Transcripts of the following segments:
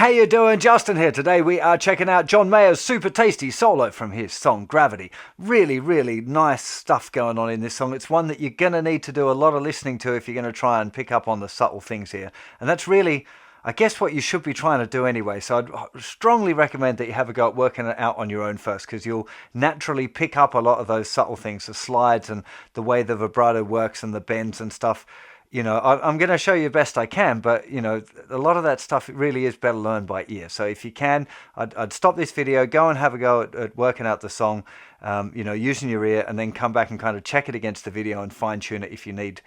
you doing? Justin here. Today we are checking out John Mayer's super tasty solo from his song Gravity. Really, really nice stuff going on in this song. It's one that you're going to need to do a lot of listening to if you're going to try and pick up on the subtle things here. And that's really, I guess, what you should be trying to do anyway. So I'd strongly recommend that you have a go at working it out on your own first, because you'll naturally pick up a lot of those subtle things, the slides and the way the vibrato works and the bends and stuff. You know, I'm going to show you best I can, but, you know, a lot of that stuff really is better learned by ear. So if you can, I'd stop this video, go and have a go at working out the song, you know, using your ear, and then come back and kind of check it against the video and fine tune it if you need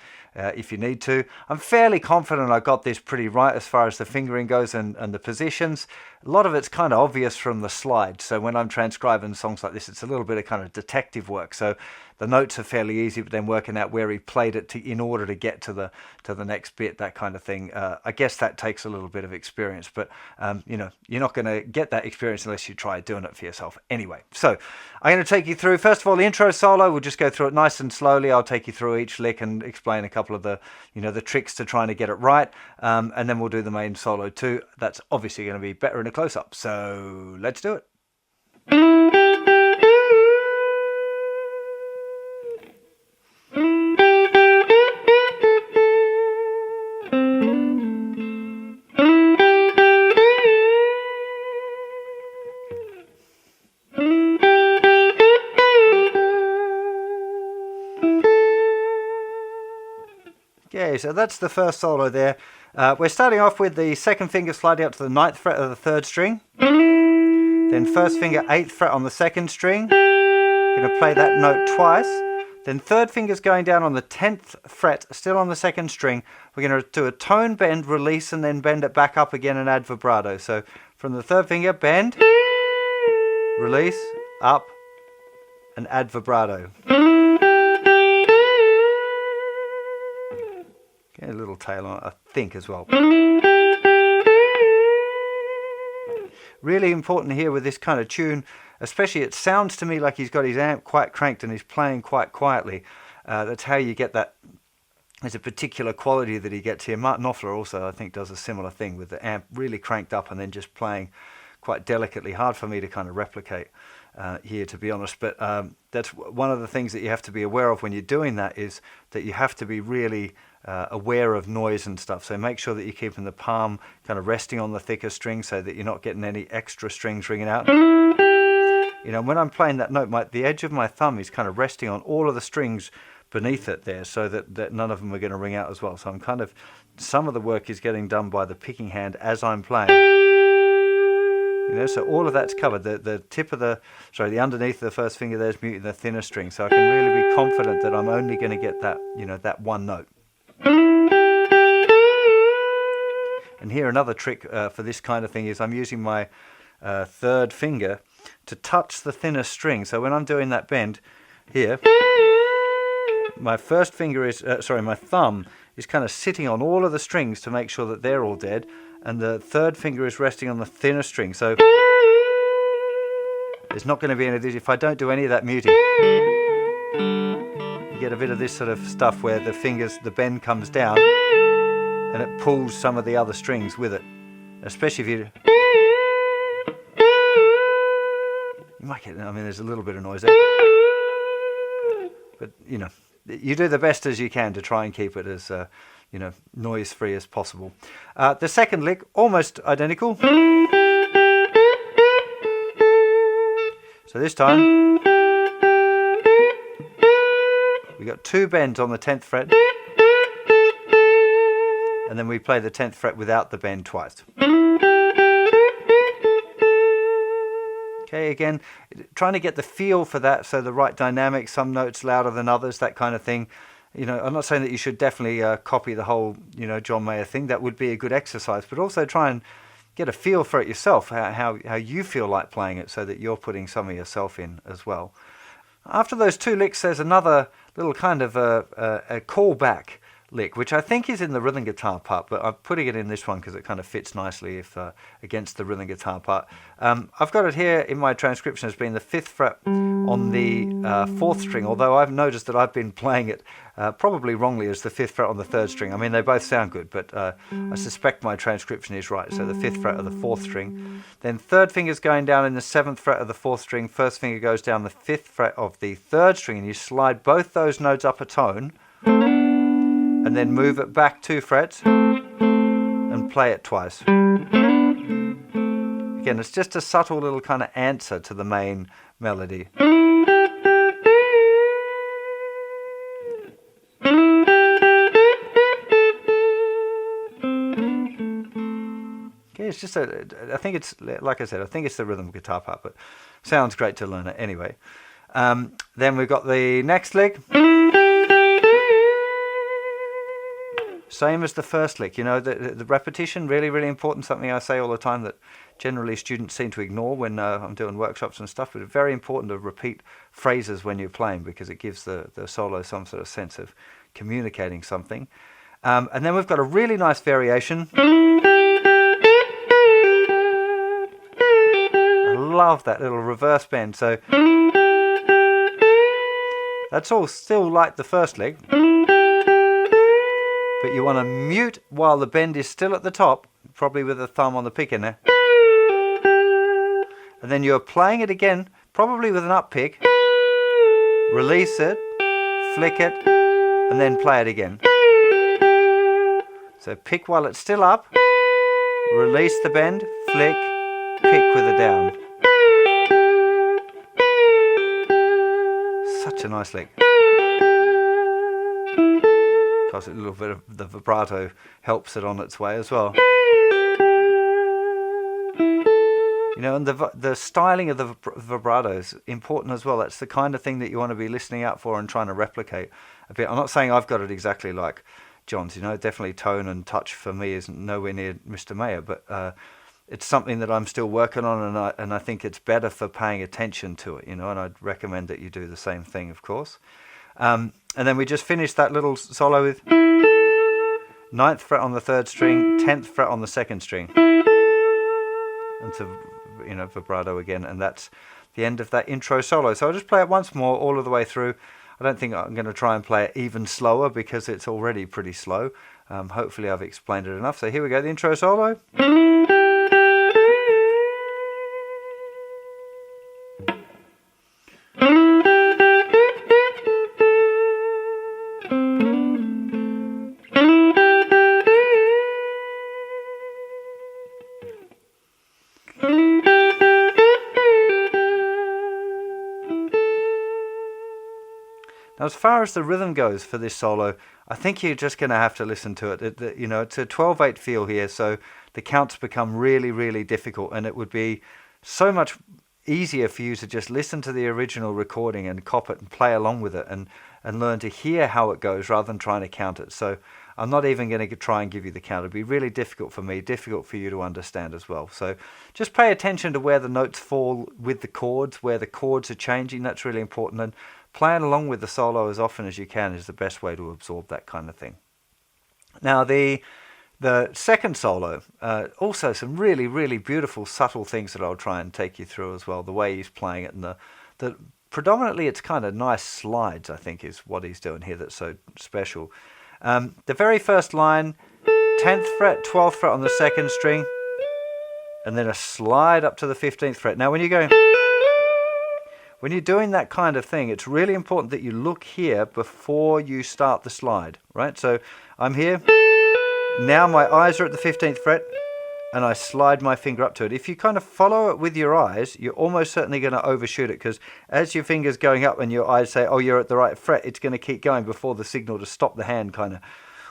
to. I'm fairly confident I got this pretty right as far as the fingering goes and the positions. A lot of it's kind of obvious from the slides. So when I'm transcribing songs like this, it's a little bit of kind of detective work. So the notes are fairly easy, but then working out where he played it in order to get to the next bit, that kind of thing. I guess that takes a little bit of experience, but you know, you're not going to get that experience unless you try doing it for yourself anyway. So I'm going to take you through, first of all, the intro solo. We'll just go through it nice and slowly. I'll take you through each lick and explain a couple of the, you know, the tricks to trying to get it right. And then we'll do the main solo too. That's obviously going to be better in a close-up. So let's do it. Okay, so that's the first solo there. We're starting off with the second finger sliding up to the 9th fret of the 3rd string. Then first finger 8th fret on the 2nd string. Going to play that note twice. Then 3rd finger's going down on the 10th fret, still on the 2nd string. We're going to do a tone bend, release, and then bend it back up again and add vibrato. So from the 3rd finger, bend, release, up, and add vibrato. A little tail on it, I think, as well. Really important here with this kind of tune, especially it sounds to me like he's got his amp quite cranked and he's playing quite quietly. That's how you get that. There's a particular quality that he gets here. Martin Knopfler also, I think, does a similar thing with the amp really cranked up and then just playing quite delicately. Hard for me to kind of replicate here, to be honest, but that's one of the things that you have to be aware of when you're doing that, is that you have to be really aware of noise and stuff. So make sure that you're keeping the palm kind of resting on the thicker string so that you're not getting any extra strings ringing out. You know, when I'm playing that note, the edge of my thumb is kind of resting on all of the strings beneath it there, so that none of them are going to ring out as well. So I'm kind of, some of the work is getting done by the picking hand as I'm playing. You know, so all of that's covered. The tip of the underneath of the first finger there's muting the thinner string, so I can really be confident that I'm only going to get that, you know, that one note. And here another trick for this kind of thing is I'm using my 3rd finger to touch the thinner string. So when I'm doing that bend here, my first finger is, my thumb is kind of sitting on all of the strings to make sure that they're all dead, and the 3rd finger is resting on the thinner string. So there's not going to be any of this. If I don't do any of that muting, you get a bit of this sort of stuff where the bend comes down and it pulls some of the other strings with it. Especially if you might get, I mean, there's a little bit of noise there. But, you know, you do the best as you can to try and keep it as, you know, noise free as possible. The second lick, almost identical. So this time, we got 2 bends on the 10th fret, and then we play the 10th fret without the bend twice. Okay, again, trying to get the feel for that, so the right dynamic, some notes louder than others, that kind of thing. You know, I'm not saying that you should definitely copy the whole, you know, John Mayer thing. That would be a good exercise, but also try and get a feel for it yourself, how you feel like playing it, so that you're putting some of yourself in as well. After those 2 licks, there's another little kind of a callback lick, which I think is in the rhythm guitar part, but I'm putting it in this one because it kind of fits nicely if against the rhythm guitar part. I've got it here in my transcription as being the 5th fret on the 4th string, although I've noticed that I've been playing it probably wrongly as the 5th fret on the 3rd string. I mean, they both sound good, but I suspect my transcription is right. So the 5th fret of the 4th string. Then 3rd finger's going down in the 7th fret of the 4th string. 1st finger goes down the 5th fret of the 3rd string, and you slide both those notes up a tone, and then move it back 2 frets and play it twice. Again, it's just a subtle little kind of answer to the main melody. Okay, it's just I think it's, like I said, I think it's the rhythm guitar part, but sounds great to learn it anyway. Then we've got the next lick. Same as the first lick, you know, the repetition, really, really important, something I say all the time that generally students seem to ignore when I'm doing workshops and stuff, but it's very important to repeat phrases when you're playing because it gives the solo some sort of sense of communicating something. And then we've got a really nice variation. I love that little reverse bend, so that's all still like the first lick. But you want to mute while the bend is still at the top, probably with the thumb on the pick in there. And then you're playing it again, probably with an up pick. Release it, flick it, and then play it again. So pick while it's still up, release the bend, flick, pick with a down. Such a nice lick. Because a little bit of the vibrato helps it on its way as well. You know, and the styling of the vibrato is important as well. That's the kind of thing that you want to be listening out for and trying to replicate a bit. I'm not saying I've got it exactly like John's, you know, definitely tone and touch for me isn't nowhere near Mr. Mayer, but it's something that I'm still working on, and I think it's better for paying attention to it, you know, and I'd recommend that you do the same thing, of course. And then we just finished that little solo with 9th fret on the 3rd string, 10th fret on the 2nd string. And to, you know, vibrato again, and that's the end of that intro solo. So I'll just play it once more all of the way through. I don't think I'm going to try and play it even slower because it's already pretty slow. Hopefully I've explained it enough. So here we go, the intro solo. Now, as far as the rhythm goes for this solo, I think you're just going to have to listen to it. You know, it's a 12/8 feel here, so the counts become really, really difficult, and it would be so much easier for you to just listen to the original recording and cop it and play along with it and learn to hear how it goes rather than trying to count it. So I'm not even going to try and give you the count. It'd be really difficult for me, difficult for you to understand as well. So just pay attention to where the notes fall with the chords, where the chords are changing. That's really important. And playing along with the solo as often as you can is the best way to absorb that kind of thing. Now the second solo, also some really, really beautiful, subtle things that I'll try and take you through as well. The way he's playing it, and the predominantly it's kind of nice slides, I think, is what he's doing here that's so special. The very first line, 10th fret, 12th fret on the 2nd string, and then a slide up to the 15th fret. Now when you're doing that kind of thing, it's really important that you look here before you start the slide, right? So I'm here. Now my eyes are at the 15th fret, and I slide my finger up to it. If you kind of follow it with your eyes, you're almost certainly going to overshoot it, because as your finger's going up and your eyes say, oh, you're at the right fret, it's going to keep going before the signal to stop the hand kind of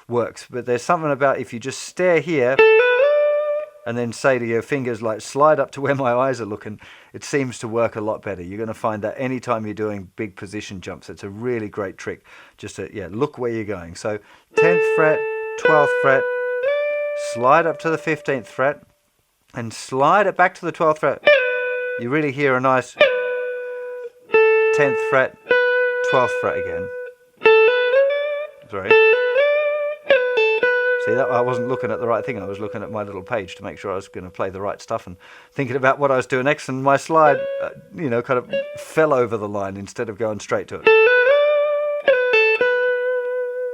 works. But there's something about if you just stare here and then say to your fingers, like, slide up to where my eyes are looking, it seems to work a lot better. You're going to find that anytime you're doing big position jumps, it's a really great trick. Just to, look where you're going. So 10th fret, 12th fret, slide up to the 15th fret, and slide it back to the 12th fret. You really hear a nice 10th fret, 12th fret again. Sorry. See, that I wasn't looking at the right thing. I was looking at my little page to make sure I was going to play the right stuff and thinking about what I was doing next. And my slide, kind of fell over the line instead of going straight to it.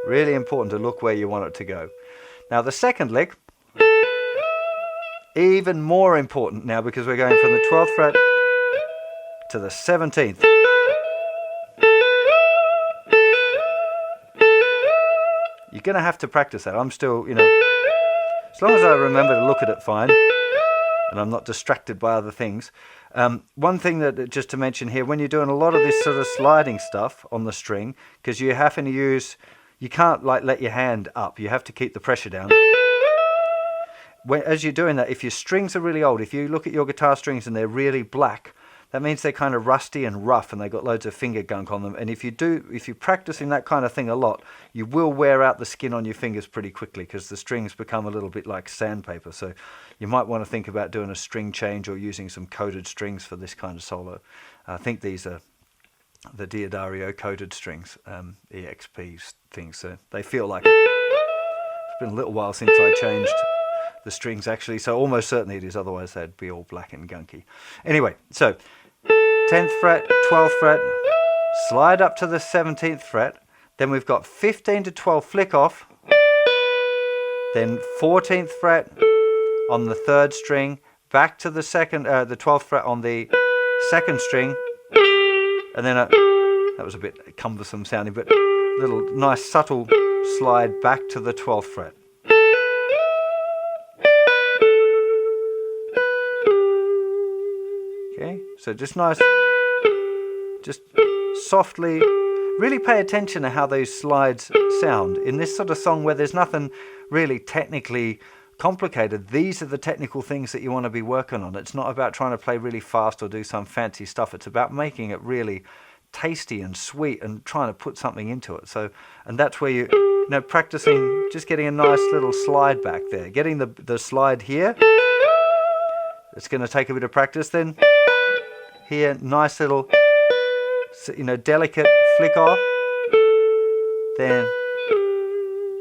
Really important to look where you want it to go. Now, the second lick, even more important now because we're going from the 12th fret to the 17th. You're going to have to practice that. I'm still, as long as I remember to look at it fine and I'm not distracted by other things. One thing that just to mention here, when you're doing a lot of this sort of sliding stuff on the string, because you're having to use, you can't like let your hand up. You have to keep the pressure down. As you're doing that, if your strings are really old, if you look at your guitar strings and they're really black, that means they're kind of rusty and rough and they've got loads of finger gunk on them. And if you're practicing that kind of thing a lot, you will wear out the skin on your fingers pretty quickly because the strings become a little bit like sandpaper. So you might want to think about doing a string change or using some coated strings for this kind of solo. I think these are the Diodario coated strings, EXP things. So they feel like it. It's been a little while since I changed the strings actually, so almost certainly it is, otherwise they'd be all black and gunky. Anyway, so 10th fret, 12th fret, slide up to the 17th fret, then we've got 15 to 12 flick off, then 14th fret on the 3rd string, back to the 12th fret on the 2nd string, and then that was a bit cumbersome sounding, but a little nice subtle slide back to the 12th fret. Okay, so just nice, just softly, really pay attention to how those slides sound. In this sort of song where there's nothing really technically complicated, these are the technical things that you want to be working on. It's not about trying to play really fast or do some fancy stuff. It's about making it really tasty and sweet and trying to put something into it. So, and that's where you practicing, just getting a nice little slide back there. Getting the slide here, it's going to take a bit of practice then. Here, nice little, delicate flick off. Then,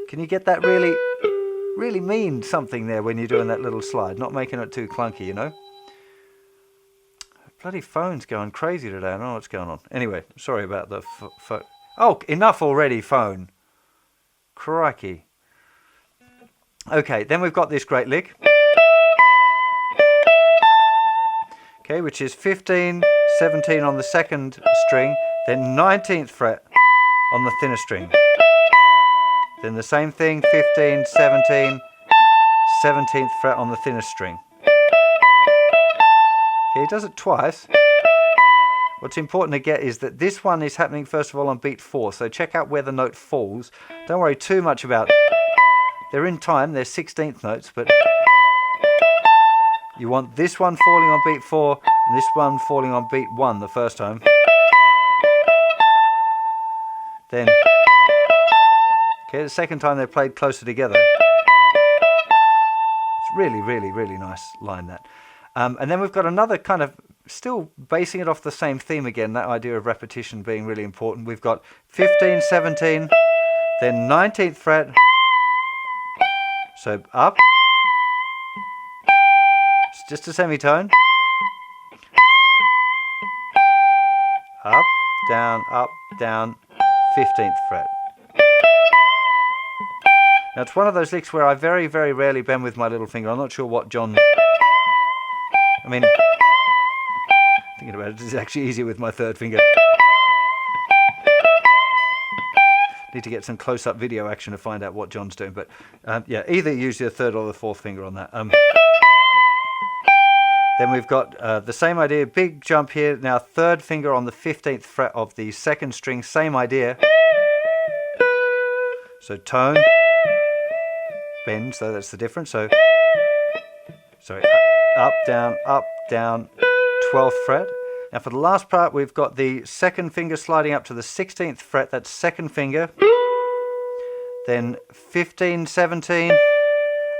can you get that really mean something there when you're doing that little slide, not making it too clunky, Bloody phone's going crazy today. I don't know what's going on. Anyway, sorry about the phone. Oh, enough already, phone. Crikey. Okay, then we've got this great lick. Okay, which is 15, 17 on the 2nd string, then 19th fret on the thinner string. Then the same thing, 15, 17, 17th fret on the thinner string. Okay, he does it twice. What's important to get is that this one is happening first of all on beat 4, so check out where the note falls. Don't worry too much about it. They're in time, they're 16th notes, but you want this one falling on beat 4 and this one falling on beat 1 the first time. Then, okay, the second time they're played closer together. It's really, really, really nice line that. And then we've got another kind of, still basing it off the same theme again, that idea of repetition being really important. We've got 15, 17, then 19th fret, so up, it's just a semitone, up, down, 15th fret. Now it's one of those licks where I very, very rarely bend with my little finger. I'm not sure what John... thinking about it, it's actually easier with my 3rd finger. Need to get some close-up video action to find out what John's doing. But yeah, either use your 3rd or the 4th finger on that. Then we've got the same idea, big jump here. Now 3rd finger on the 15th fret of the 2nd string, same idea. So tone, bend, so that's the difference. So, sorry, up, down, 12th fret. Now for the last part, we've got the 2nd finger sliding up to the 16th fret, that's 2nd finger. Then 15, 17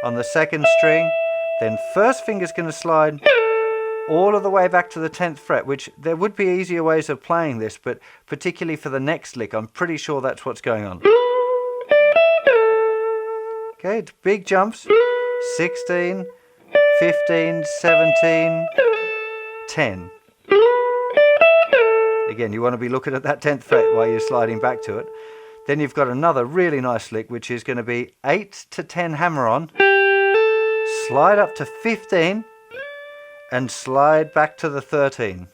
on the 2nd string. Then 1st finger's going to slide all of the way back to the 10th fret, which there would be easier ways of playing this, but particularly for the next lick, I'm pretty sure that's what's going on. Okay, big jumps. 16, 15, 17, 10. Again, you want to be looking at that 10th fret while you're sliding back to it. Then you've got another really nice lick, which is going to be 8 to 10 hammer on, slide up to 15, and slide back to the 13.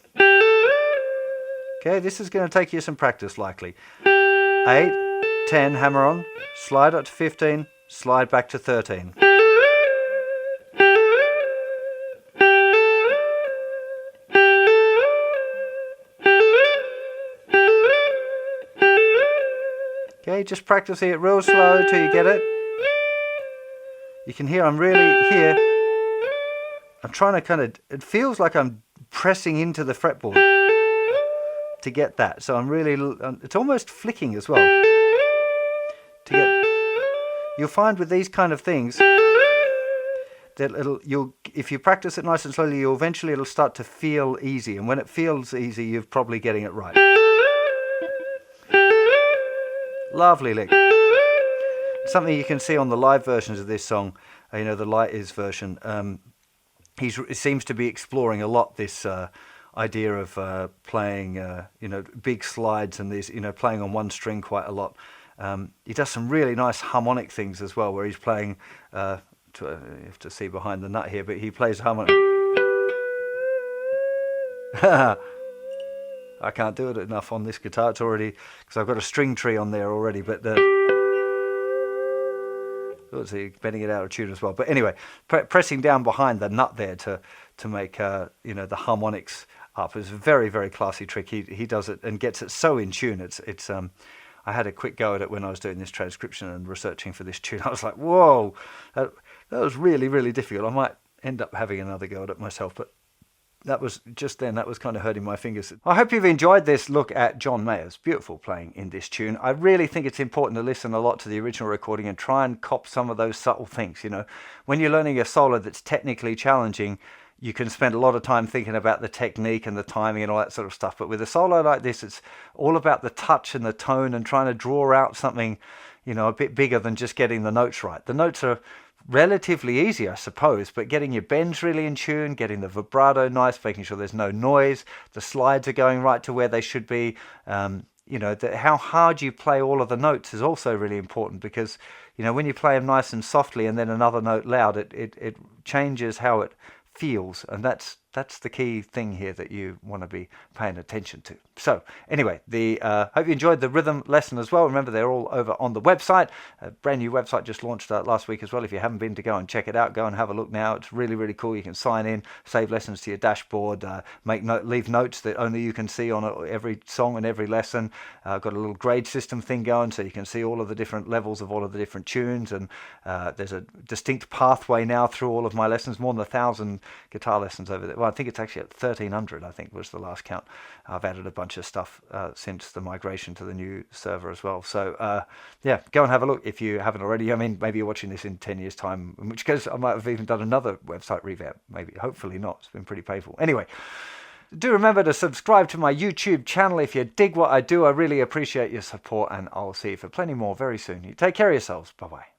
Okay, this is going to take you some practice likely. 8, 10 hammer on, slide up to 15, slide back to 13. Okay, just practicing it real slow till you get it. You can hear I'm really here. I'm trying to it feels like I'm pressing into the fretboard to get that. So I'm really, it's almost flicking as well. You'll find with these kind of things that if you practice it nice and slowly, it'll start to feel easy. And when it feels easy, you're probably getting it right. Lovely lick. Something you can see on the live versions of this song, the Light Is version. He seems to be exploring a lot this idea of playing, big slides and these, playing on one string quite a lot. He does some really nice harmonic things as well, where he's playing. You have to see behind the nut here, but he plays harmonic. I can't do it enough on this guitar. It's already, because I've got a string tree on there already, but see, bending it out of tune as well. But anyway, pressing down behind the nut there to make the harmonics up is a very, very classy trick. He does it and gets it so in tune. It's I had a quick go at it when I was doing this transcription and researching for this tune. I was like, whoa, that was really, really difficult. I might end up having another go at it myself, but that was kind of hurting my fingers. I hope you've enjoyed this look at John Mayer's beautiful playing in this tune. I really think it's important to listen a lot to the original recording and try and cop some of those subtle things. When you're learning a solo that's technically challenging, you can spend a lot of time thinking about the technique and the timing and all that sort of stuff. But with a solo like this, it's all about the touch and the tone and trying to draw out something, a bit bigger than just getting the notes right. The notes are relatively easy, I suppose, but getting your bends really in tune, getting the vibrato nice, making sure there's no noise, the slides are going right to where they should be. How hard you play all of the notes is also really important, because when you play them nice and softly and then another note loud, it changes how it feels, and that's the key thing here that you want to be paying attention to. So anyway, hope you enjoyed the rhythm lesson as well. Remember, they're all over on the website. A brand new website just launched last week as well. If you haven't been to go and check it out, go and have a look now. It's really, really cool. You can sign in, save lessons to your dashboard, leave notes that only you can see on every song and every lesson. Got a little grade system thing going, so you can see all of the different levels of all of the different tunes, and there's a distinct pathway now through all of my lessons, more than 1,000 guitar lessons over there. Well, I think it's actually at 1,300, I think was the last count. I've added a bunch of stuff since the migration to the new server as well. So yeah, go and have a look if you haven't already. I mean, maybe you're watching this in 10 years time, in which case I might have even done another website revamp. Maybe, hopefully not. It's been pretty painful. Anyway, do remember to subscribe to my YouTube channel if you dig what I do. I really appreciate your support, and I'll see you for plenty more very soon. You take care of yourselves. Bye-bye.